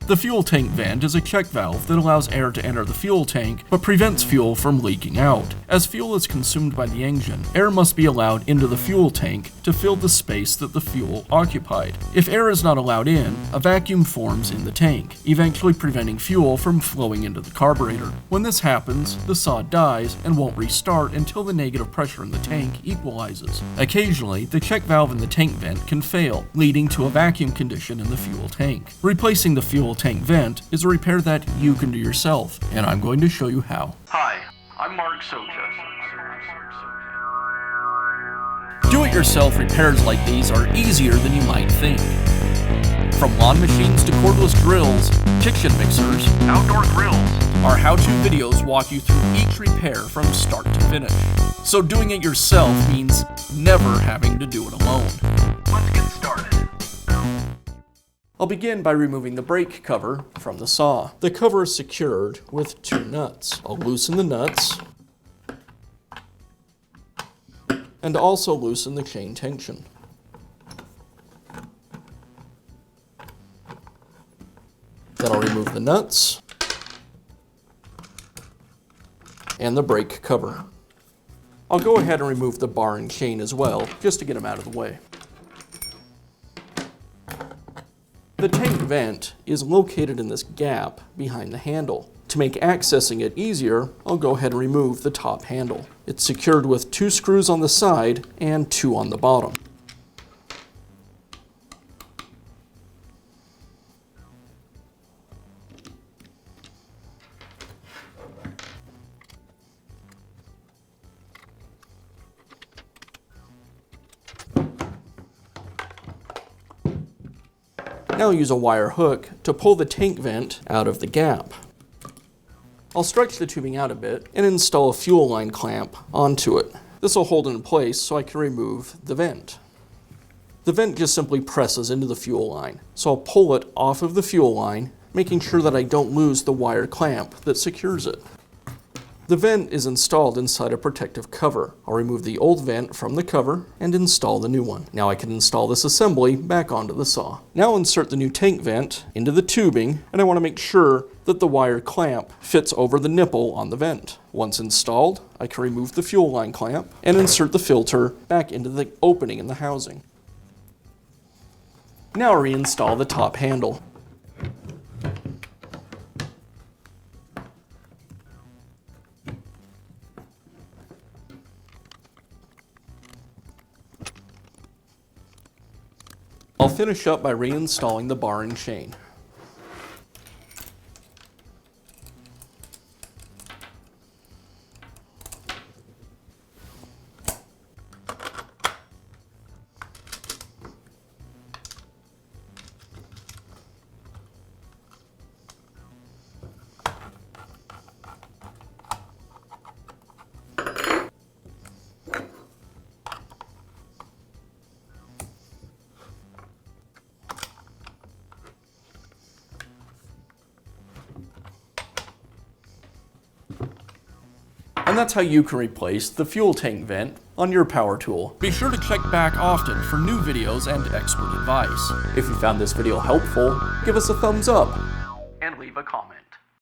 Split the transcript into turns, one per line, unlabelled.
The fuel tank vent is a check valve that allows air to enter the fuel tank but prevents fuel from leaking out. As fuel is consumed by the engine, air must be allowed into the fuel tank to fill the space that the fuel occupied. If air is not allowed in, a vacuum forms in the tank, eventually preventing fuel from flowing into the carburetor. When this happens, the saw dies and won't restart until the negative pressure in the tank equalizes. Occasionally, the check valve in the tank vent can fail, leading to a vacuum condition in the fuel tank. Replacing the fuel tank vent is a repair that you can do yourself, and I'm going to show you how.
Hi, I'm Mark Socha.
Do-it-yourself repairs like these are easier than you might think. From lawn machines to cordless drills, kitchen mixers,
Outdoor grills.
our how-to videos walk you through each repair from start to finish. So doing it yourself means never having to do it alone.
Let's get started.
I'll begin by removing the brake cover from the saw. The cover is secured with 2 nuts. I'll loosen the nuts and also loosen the chain tension. Then I'll remove the nuts and the brake cover. I'll go ahead and remove the bar and chain as well, just to get them out of the way. The tank vent is located in this gap behind the handle. To make accessing it easier, I'll go ahead and remove the top handle. It's secured with 2 screws on the side and 2 on the bottom. Now I'll use a wire hook to pull the tank vent out of the gap. I'll stretch the tubing out a bit and install a fuel line clamp onto it. This will hold it in place so I can remove the vent. The vent just simply presses into the fuel line, so I'll pull it off of the fuel line, making sure that I don't lose the wire clamp that secures it. The vent is installed inside a protective cover. I'll remove the old vent from the cover and install the new one. Now I can install this assembly back onto the saw. Now I'll insert the new tank vent into the tubing, and I want to make sure that the wire clamp fits over the nipple on the vent. Once installed, I can remove the fuel line clamp and insert the filter back into the opening in the housing. Now reinstall the top handle. I'll finish up by reinstalling the bar and chain. And that's how you can replace the fuel tank vent on your power tool. Be sure to check back often for new videos and expert advice. If you found this video helpful, give us a thumbs up